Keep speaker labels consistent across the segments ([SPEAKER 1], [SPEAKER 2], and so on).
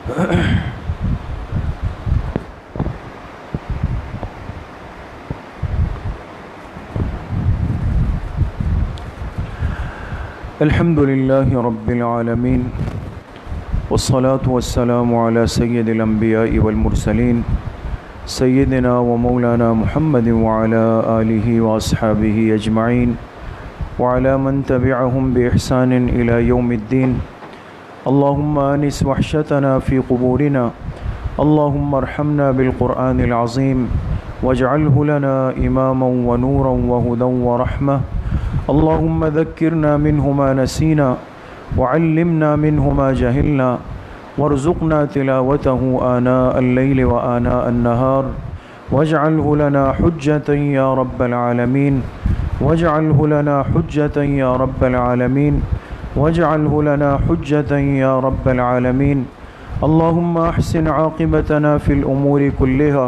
[SPEAKER 1] الحمد لله رب العالمين والصلاة والسلام على سيد الأنبياء والمرسلين سيدنا ومولانا محمد وعلى آله وأصحابه أجمعين وعلى من تبعهم بإحسان إلى يوم الدين. اللهم آنس وحشتنا في قبورنا، اللهم ارحمنا بالقرآن العظيم واجعله لنا إماما ونورا وهدى ورحمة. اللهم ذكرنا منه ما نسينا وعلمنا منه ما جهلنا وارزقنا تلاوته آناء الليل وآناء النهار واجعله لنا حجة يا رب العالمين، واجعله لنا حجة يا رب العالمين، واجعله لنا حجة يا رب العالمين. اللهم أحسن عاقبتنا في الأمور كلها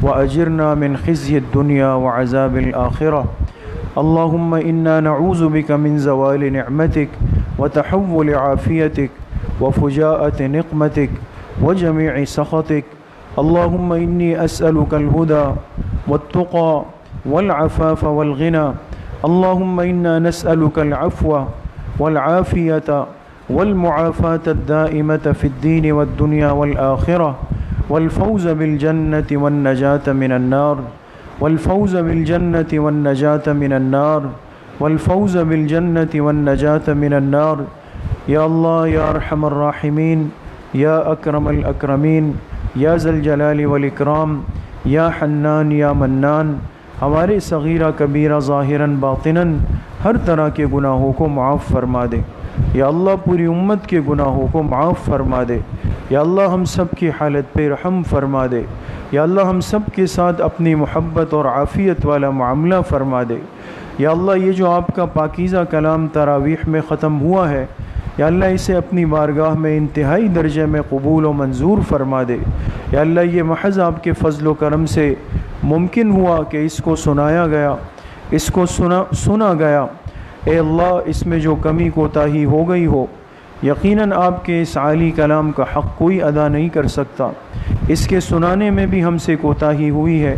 [SPEAKER 1] وأجرنا من خزي الدنيا وعذاب الآخرة. اللهم إنا نعوذ بك من زوال نعمتك وتحول عافيتك وفجاءة نقمتك وجميع سخطك. اللهم إني أسألك الهدى والتقى والعفاف والغنى. اللهم إنا نسألك العفو والعافية والمعافاة الدائمة في الدين والدنيا والآخرة، والفوز بالجنة والنجاة من النار، والفوز بالجنة والنجاة من النار، والفوز بالجنة والنجاة من النار. یا اللہ یا ارحم الراحمین، یا اکرم الاکرمین، یا ذا الجلال والاکرام، یا حنان یا منان، ہمارے صغیرہ کبیرہ ظاہراً باطناً ہر طرح کے گناہوں کو معاف فرما دے. یا اللہ پوری امت کے گناہوں کو معاف فرما دے. یا اللہ ہم سب کی حالت پہ رحم فرما دے. یا اللہ ہم سب کے ساتھ اپنی محبت اور عافیت والا معاملہ فرما دے. یا اللہ یہ جو آپ کا پاکیزہ کلام تراویح میں ختم ہوا ہے، یا اللہ اسے اپنی بارگاہ میں انتہائی درجے میں قبول و منظور فرما دے. یا اللہ یہ محض آپ کے فضل و کرم سے ممکن ہوا کہ اس کو سنایا گیا، اس کو سنا گیا. اے اللہ اس میں جو کمی کوتاہی ہو گئی ہو، یقیناً آپ کے اس عالی کلام کا حق کوئی ادا نہیں کر سکتا. اس کے سنانے میں بھی ہم سے کوتاہی ہوئی ہے،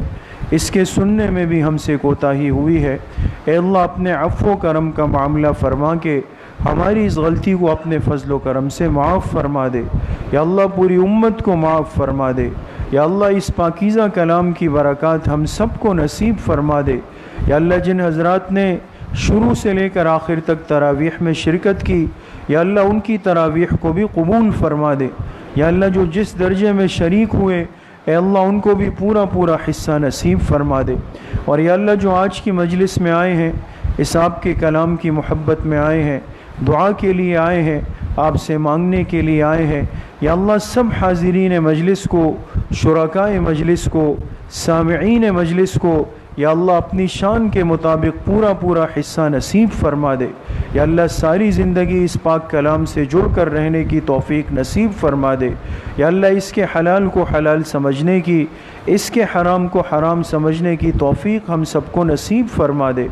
[SPEAKER 1] اس کے سننے میں بھی ہم سے کوتاہی ہوئی ہے. اے اللہ اپنے عفو و کرم کا معاملہ فرما کے ہماری اس غلطی کو اپنے فضل و کرم سے معاف فرما دے. یا اللہ پوری امت کو معاف فرما دے. یا اللہ اس پاکیزہ کلام کی برکات ہم سب کو نصیب فرما دے. یا اللہ جن حضرات نے شروع سے لے کر آخر تک تراویح میں شرکت کی، یا اللہ ان کی تراویح کو بھی قبول فرما دے. یا اللہ جو جس درجے میں شریک ہوئے، اے اللہ ان کو بھی پورا پورا حصہ نصیب فرما دے. اور یا اللہ جو آج کی مجلس میں آئے ہیں، اس آپ کے کلام کی محبت میں آئے ہیں، دعا کے لیے آئے ہیں، آپ سے مانگنے کے لیے آئے ہیں، یا اللہ سب حاضرین مجلس کو، شرکائے مجلس کو، سامعین مجلس کو یا اللہ اپنی شان کے مطابق پورا پورا حصہ نصیب فرما دے. یا اللہ ساری زندگی اس پاک کلام سے جڑ کر رہنے کی توفیق نصیب فرما دے. یا اللہ اس کے حلال کو حلال سمجھنے کی، اس کے حرام کو حرام سمجھنے کی توفیق ہم سب کو نصیب فرما دے.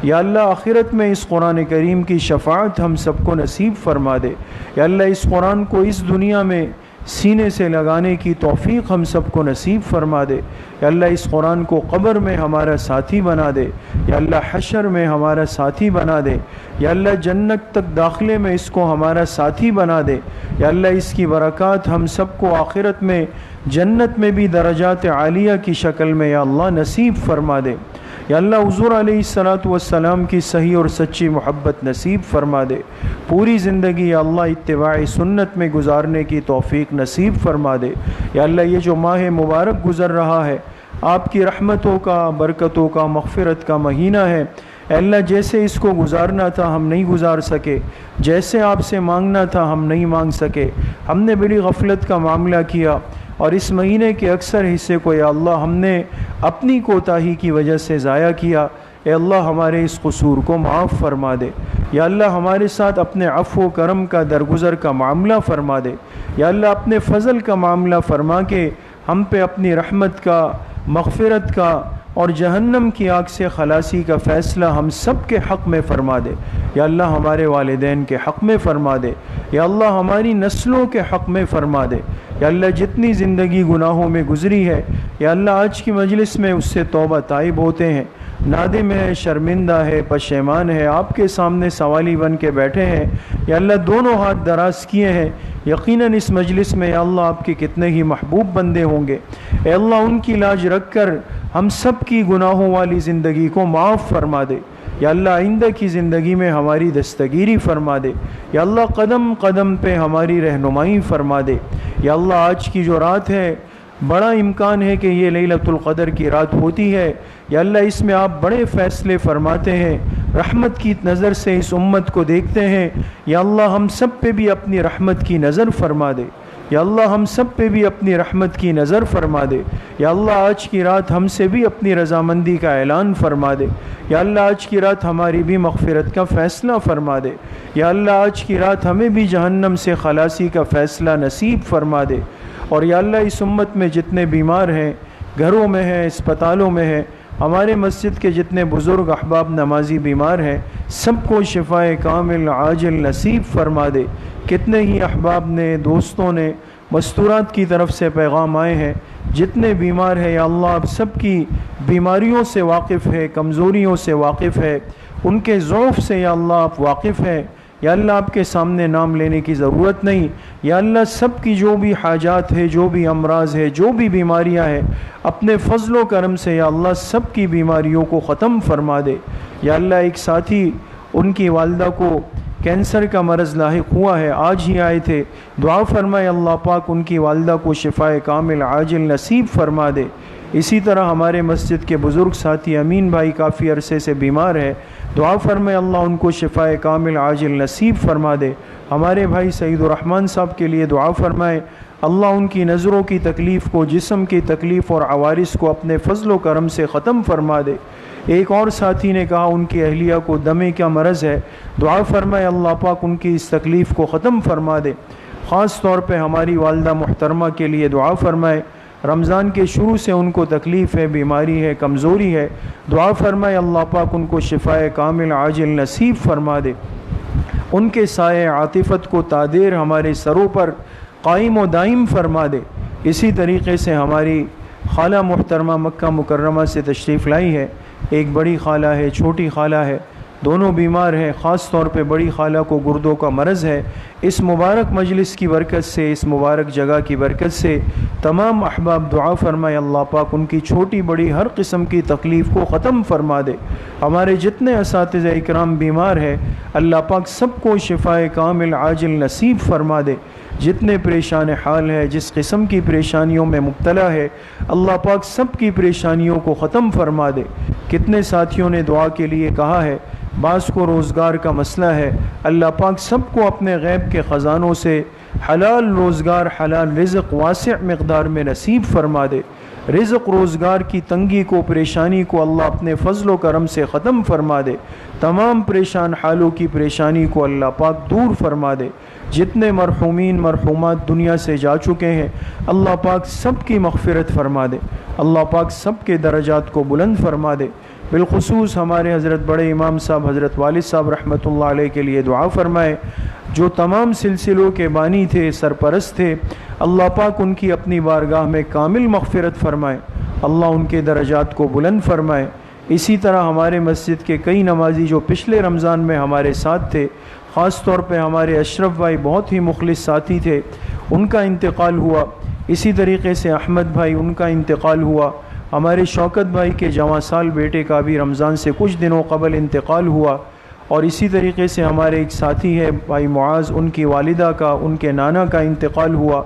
[SPEAKER 1] یا اللہ آخرت میں اس قرآن کریم کی شفاعت ہم سب کو نصیب فرما دے. یا اللہ اس قرآن کو اس دنیا میں سینے سے لگانے کی توفیق ہم سب کو نصیب فرما دے. یا اللہ اس قرآن کو قبر میں ہمارا ساتھی بنا دے. یا اللہ حشر میں ہمارا ساتھی بنا دے. یا اللہ جنت تک داخلے میں اس کو ہمارا ساتھی بنا دے. یا اللہ اس کی برکات ہم سب کو آخرت میں جنت میں بھی درجات عالیہ کی شکل میں یا اللہ نصیب فرما دے. یا اللہ حضور علیہ الصلاۃ والسلام کی صحیح اور سچی محبت نصیب فرما دے. پوری زندگی یا اللہ اتباع سنت میں گزارنے کی توفیق نصیب فرما دے. یا اللہ یہ جو ماہ مبارک گزر رہا ہے، آپ کی رحمتوں کا، برکتوں کا، مغفرت کا مہینہ ہے. اے اللہ جیسے اس کو گزارنا تھا ہم نہیں گزار سکے، جیسے آپ سے مانگنا تھا ہم نہیں مانگ سکے، ہم نے بڑی غفلت کا معاملہ کیا، اور اس مہینے کے اکثر حصے کو یا اللہ ہم نے اپنی کوتاہی کی وجہ سے ضائع کیا. اے اللہ ہمارے اس قصور کو معاف فرما دے. یا اللہ ہمارے ساتھ اپنے عفو و کرم کا درگزر کا معاملہ فرما دے. یا اللہ اپنے فضل کا معاملہ فرما کے ہم پہ اپنی رحمت کا، مغفرت کا اور جہنم کی آگ سے خلاصی کا فیصلہ ہم سب کے حق میں فرما دے. یا اللہ ہمارے والدین کے حق میں فرما دے. یا اللہ ہماری نسلوں کے حق میں فرما دے. یا اللہ جتنی زندگی گناہوں میں گزری ہے یا اللہ آج کی مجلس میں اس سے توبہ طائب ہوتے ہیں، نادم ہے، شرمندہ ہے، پشیمان ہے، آپ کے سامنے سوالی بن کے بیٹھے ہیں یا اللہ دونوں ہاتھ دراز کیے ہیں، یقیناً اس مجلس میں یا اللہ آپ کے کتنے ہی محبوب بندے ہوں گے، اے اللہ ان کی لاج رکھ کر ہم سب کی گناہوں والی زندگی کو معاف فرما دے، یا اللہ آئندہ کی زندگی میں ہماری دستگیری فرما دے، یا اللہ قدم قدم پہ ہماری رہنمائی فرما دے، یا اللہ آج کی جو رات ہے بڑا امکان ہے کہ یہ لیلۃ القدر کی رات ہوتی ہے، یا اللہ اس میں آپ بڑے فیصلے فرماتے ہیں، رحمت کی نظر سے اس امت کو دیکھتے ہیں، یا اللہ ہم سب پہ بھی اپنی رحمت کی نظر فرما دے، یا اللہ ہم سب پہ بھی اپنی رحمت کی نظر فرما دے، یا اللہ آج کی رات ہم سے بھی اپنی رضامندی کا اعلان فرما دے، یا اللہ آج کی رات ہماری بھی مغفرت کا فیصلہ فرما دے، یا اللہ آج کی رات ہمیں بھی جہنم سے خلاصی کا فیصلہ نصیب فرما دے، اور یا اللہ اس امت میں جتنے بیمار ہیں، گھروں میں ہیں، اسپتالوں میں ہیں، ہمارے مسجد کے جتنے بزرگ احباب نمازی بیمار ہیں، سب کو شفائے کامل عاجل نصیب فرما دے۔ کتنے ہی احباب نے، دوستوں نے، مستورات کی طرف سے پیغام آئے ہیں، جتنے بیمار ہیں یا اللہ آپ سب کی بیماریوں سے واقف ہے، کمزوریوں سے واقف ہے، ان کے ضعف سے یا اللہ آپ واقف ہیں، یا اللہ آپ کے سامنے نام لینے کی ضرورت نہیں، یا اللہ سب کی جو بھی حاجات ہے، جو بھی امراض ہے، جو بھی بیماریاں ہیں، اپنے فضل و کرم سے یا اللہ سب کی بیماریوں کو ختم فرما دے۔ یا اللہ ایک ساتھی ان کی والدہ کو کینسر کا مرض لاحق ہوا ہے، آج ہی آئے تھے، دعا فرمائے اللہ پاک ان کی والدہ کو شفائے کامل عاجل نصیب فرما دے۔ اسی طرح ہمارے مسجد کے بزرگ ساتھی امین بھائی کافی عرصے سے بیمار ہے، دعا فرمائے اللہ ان کو شفائے کامل عاجل نصیب فرما دے۔ ہمارے بھائی سعید الرحمن صاحب کے لیے دعا فرمائے اللہ ان کی نظروں کی تکلیف کو، جسم کی تکلیف اور عوارض کو اپنے فضل و کرم سے ختم فرما دے۔ ایک اور ساتھی نے کہا ان کی اہلیہ کو دمے کا مرض ہے، دعا فرمائے اللہ پاک ان کی اس تکلیف کو ختم فرما دے۔ خاص طور پہ ہماری والدہ محترمہ کے لیے دعا فرمائے، رمضان کے شروع سے ان کو تکلیف ہے، بیماری ہے، کمزوری ہے، دعا فرمائے اللہ پاک ان کو شفائے کامل عاجل نصیب فرما دے۔ ان کے سائے عاطفت کو تادیر ہمارے سروں پر قائم و دائم فرما دے۔ اسی طریقے سے ہماری خالہ محترمہ مکہ مکرمہ سے تشریف لائی ہے، ایک بڑی خالہ ہے، چھوٹی خالہ ہے، دونوں بیمار ہیں، خاص طور پہ بڑی خالہ کو گردوں کا مرض ہے۔ اس مبارک مجلس کی برکت سے، اس مبارک جگہ کی برکت سے تمام احباب دعا فرمائے اللہ پاک ان کی چھوٹی بڑی ہر قسم کی تکلیف کو ختم فرما دے۔ ہمارے جتنے اساتذہ اکرام بیمار ہیں اللہ پاک سب کو شفائے کامل عاجل نصیب فرما دے۔ جتنے پریشان حال ہے، جس قسم کی پریشانیوں میں مبتلا ہے، اللہ پاک سب کی پریشانیوں کو ختم فرما دے۔ کتنے ساتھیوں نے دعا کے لیے کہا ہے، بعض کو روزگار کا مسئلہ ہے، اللہ پاک سب کو اپنے غیب کے خزانوں سے حلال روزگار، حلال رزق واسع مقدار میں نصیب فرما دے۔ رزق روزگار کی تنگی کو، پریشانی کو اللہ اپنے فضل و کرم سے ختم فرما دے۔ تمام پریشان حالوں کی پریشانی کو اللہ پاک دور فرما دے۔ جتنے مرحومین مرحومات دنیا سے جا چکے ہیں اللہ پاک سب کی مغفرت فرما دے، اللہ پاک سب کے درجات کو بلند فرما دے۔ بالخصوص ہمارے حضرت بڑے امام صاحب حضرت والد صاحب رحمۃ اللہ علیہ کے لیے دعا فرمائے، جو تمام سلسلوں کے بانی تھے، سرپرست تھے، اللہ پاک ان کی اپنی بارگاہ میں کامل مغفرت فرمائے، اللہ ان کے درجات کو بلند فرمائے۔ اسی طرح ہمارے مسجد کے کئی نمازی جو پچھلے رمضان میں ہمارے ساتھ تھے، خاص طور پہ ہمارے اشرف بھائی بہت ہی مخلص ساتھی تھے، ان کا انتقال ہوا۔ اسی طریقے سے احمد بھائی ان کا انتقال ہوا۔ ہمارے شوکت بھائی کے جواں سال بیٹے کا بھی رمضان سے کچھ دنوں قبل انتقال ہوا۔ اور اسی طریقے سے ہمارے ایک ساتھی ہے بھائی معاذ، ان کی والدہ کا، ان کے نانا کا انتقال ہوا۔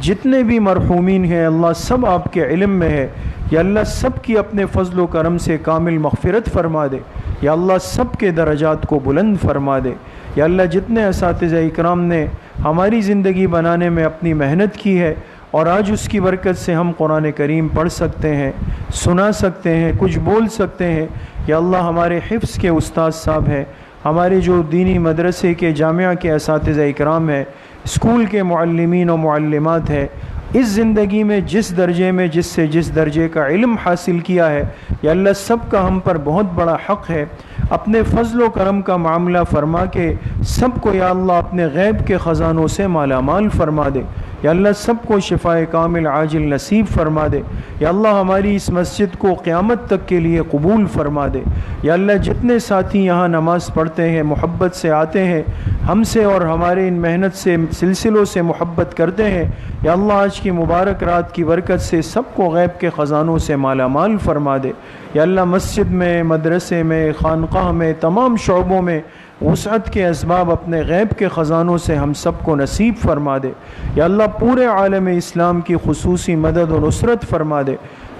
[SPEAKER 1] جتنے بھی مرحومین ہیں اللہ سب آپ کے علم میں ہے، یا اللہ سب کی اپنے فضل و کرم سے کامل مغفرت فرما دے، یا اللہ سب کے درجات کو بلند فرما دے۔ یا اللہ جتنے اساتذہ اکرام نے ہماری زندگی بنانے میں اپنی محنت کی ہے اور آج اس کی برکت سے ہم قرآن کریم پڑھ سکتے ہیں، سنا سکتے ہیں، کچھ بول سکتے ہیں، یا اللہ ہمارے حفظ کے استاد صاحب ہیں، ہمارے جو دینی مدرسے کے جامعہ کے اساتذہ اکرام ہیں، اسکول کے معلمین و معلمات ہیں، اس زندگی میں جس درجے میں جس درجے کا علم حاصل کیا ہے، یا اللہ سب کا ہم پر بہت بڑا حق ہے، اپنے فضل و کرم کا معاملہ فرما کے سب کو یا اللہ اپنے غیب کے خزانوں سے مالا مال فرما دے۔ یا اللہ سب کو شفائے کامل عاجل نصیب فرما دے۔ یا اللہ ہماری اس مسجد کو قیامت تک کے لیے قبول فرما دے۔ یا اللہ جتنے ساتھی یہاں نماز پڑھتے ہیں، محبت سے آتے ہیں، ہم سے اور ہمارے ان محنت سے سلسلوں سے محبت کرتے ہیں، یا اللہ آج کی مبارک رات کی برکت سے سب کو غیب کے خزانوں سے مالا مال فرما دے۔ یا اللہ مسجد میں، مدرسے میں، خانقاہ میں، تمام شعبوں میں وسعت کے اسباب اپنے غیب کے خزانوں سے ہم سب کو نصیب فرما دے۔ یا اللہ پورے عالم اسلام کی خصوصی مدد و نصرت فرما دے۔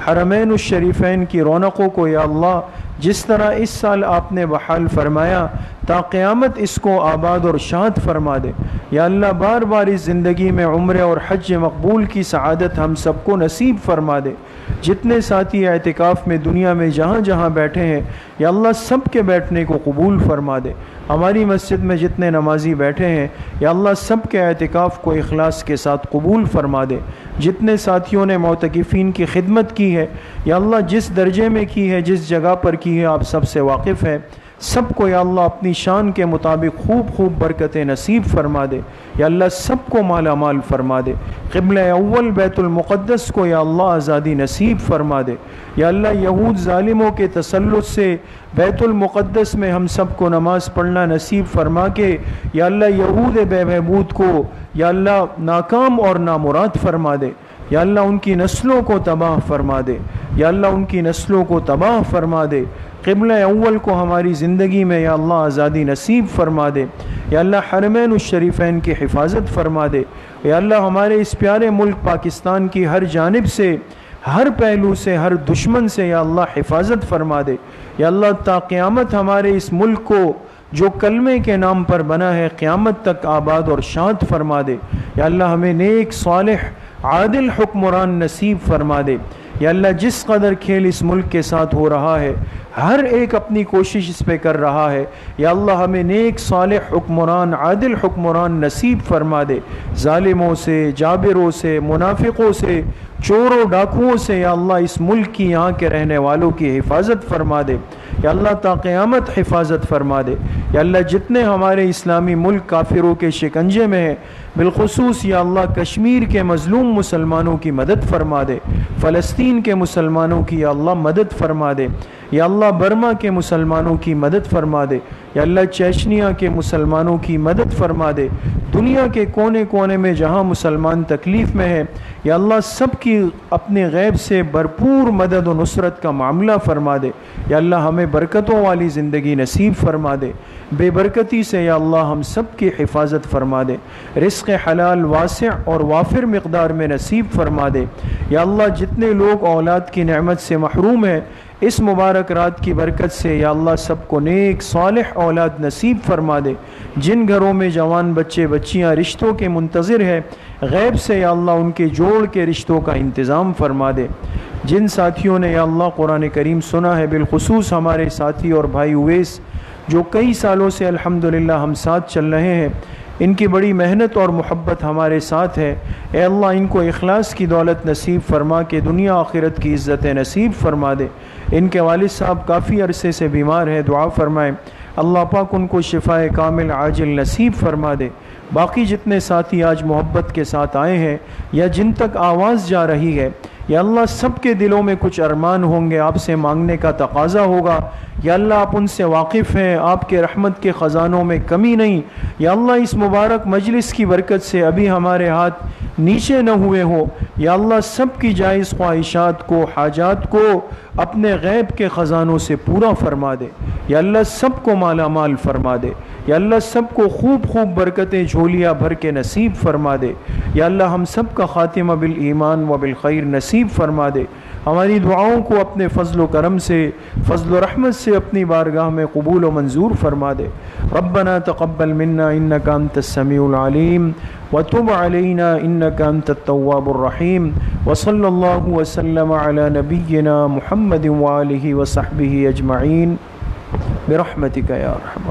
[SPEAKER 1] حرمین الشریفین کی رونقوں کو یا اللہ جس طرح اس سال آپ نے بحال فرمایا، تا قیامت اس کو آباد اور شاد فرما دے۔ یا اللہ بار بار اس زندگی میں عمرہ اور حج مقبول کی سعادت ہم سب کو نصیب فرما دے۔ جتنے ساتھی اعتکاف میں دنیا میں جہاں جہاں بیٹھے ہیں، یا اللہ سب کے بیٹھنے کو قبول فرما دے۔ ہماری مسجد میں جتنے نمازی بیٹھے ہیں، یا اللہ سب کے اعتکاف کو اخلاص کے ساتھ قبول فرما دے۔ جتنے ساتھیوں نے معتکفین کی خدمت کی ہے، یا اللہ جس درجے میں کی ہے، جس جگہ پر کی ہے، آپ سب سے واقف ہے، سب کو یا اللہ اپنی شان کے مطابق خوب خوب برکتیں نصیب فرما دے۔ یا اللہ سب کو مالا مال فرما دے۔ قبلہ اول بیت المقدس کو یا اللہ آزادی نصیب فرما دے۔ یا اللہ یہود ظالموں کے تسلط سے بیت المقدس میں ہم سب کو نماز پڑھنا نصیب فرما کے یا اللہ یہود بے بہبود کو یا اللہ ناکام اور نامراد فرما دے۔ یا اللہ ان کی نسلوں کو تباہ فرما دے۔ یا اللہ ان کی نسلوں کو تباہ فرما دے۔ قبلہ اول کو ہماری زندگی میں یا اللہ آزادی نصیب فرما دے۔ یا اللہ حرمین الشریفین کی حفاظت فرما دے۔ یا اللہ ہمارے اس پیارے ملک پاکستان کی ہر جانب سے، ہر پہلو سے، ہر دشمن سے یا اللہ حفاظت فرما دے۔ یا اللہ تا قیامت ہمارے اس ملک کو جو کلمے کے نام پر بنا ہے قیامت تک آباد اور شاد فرما دے۔ یا اللہ ہمیں نیک صالح عادل حکمران نصیب فرما دے۔ یا اللہ جس قدر کھیل اس ملک کے ساتھ ہو رہا ہے، ہر ایک اپنی کوشش اس پہ کر رہا ہے، یا اللہ ہمیں نیک صالح حکمران عادل حکمران نصیب فرما دے۔ ظالموں سے، جابروں سے، منافقوں سے، چوروں ڈاکوؤں سے یا اللہ اس ملک کی، یہاں کے رہنے والوں کی حفاظت فرما دے۔ یا اللہ تا قیامت حفاظت فرما دے۔ یا اللہ جتنے ہمارے اسلامی ملک کافروں کے شکنجے میں ہیں، بالخصوص یا اللہ کشمیر کے مظلوم مسلمانوں کی مدد فرما دے۔ فلسطین کے مسلمانوں کی یا اللہ مدد فرما دے۔ یا اللہ برما کے مسلمانوں کی مدد فرما دے۔ یا اللہ چیچنیا کے مسلمانوں کی مدد فرما دے۔ دنیا کے کونے کونے میں جہاں مسلمان تکلیف میں ہے، یا اللہ سب کی اپنے غیب سے بھرپور مدد و نصرت کا معاملہ فرما دے۔ یا اللہ ہمیں برکتوں والی زندگی نصیب فرما دے۔ بے برکتی سے یا اللہ ہم سب کی حفاظت فرما دے۔ رزق حلال واسع اور وافر مقدار میں نصیب فرما دے۔ یا اللہ جتنے لوگ اولاد کی نعمت سے محروم ہیں، اس مبارک رات کی برکت سے یا اللہ سب کو نیک صالح اولاد نصیب فرما دے۔ جن گھروں میں جوان بچے بچیاں رشتوں کے منتظر ہیں، غیب سے یا اللہ ان کے جوڑ کے رشتوں کا انتظام فرما دے۔ جن ساتھیوں نے یا اللہ قرآن کریم سنا ہے، بالخصوص ہمارے ساتھی اور بھائی اویس جو کئی سالوں سے الحمدللہ ہم ساتھ چل رہے ہیں، ان کی بڑی محنت اور محبت ہمارے ساتھ ہے۔ اے اللہ ان کو اخلاص کی دولت نصیب فرما کے دنیا آخرت کی عزت نصیب فرما دے۔ ان کے والد صاحب کافی عرصے سے بیمار ہیں، دعا فرمائیں اللہ پاک ان کو شفائے کامل عاجل نصیب فرما دے۔ باقی جتنے ساتھی آج محبت کے ساتھ آئے ہیں یا جن تک آواز جا رہی ہے، یا اللہ سب کے دلوں میں کچھ ارمان ہوں گے، آپ سے مانگنے کا تقاضا ہوگا، یا اللہ آپ ان سے واقف ہیں، آپ کے رحمت کے خزانوں میں کمی نہیں۔ یا اللہ اس مبارک مجلس کی برکت سے ابھی ہمارے ہاتھ نیچے نہ ہوئے ہو، یا اللہ سب کی جائز خواہشات کو، حاجات کو اپنے غیب کے خزانوں سے پورا فرما دے۔ یا اللہ سب کو مالا مال فرما دے۔ یا اللہ سب کو خوب خوب برکتیں جھولیاں بھر کے نصیب فرما دے۔ یا اللہ ہم سب کا خاتمہ بالایمان و بالخیر نصیب فرما دے۔ ہماری دعاؤں کو اپنے فضل و کرم سے، فضل و رحمت سے اپنی بارگاہ میں قبول و منظور فرما دے۔ ربنا تقبل منا انک انت السمیع العلیم وتب علینا انک انت التواب الرحیم وصلی اللہ وسلم علی نبینا محمد وآلہ وصحبہ اجمعین برحمتک یا ارحم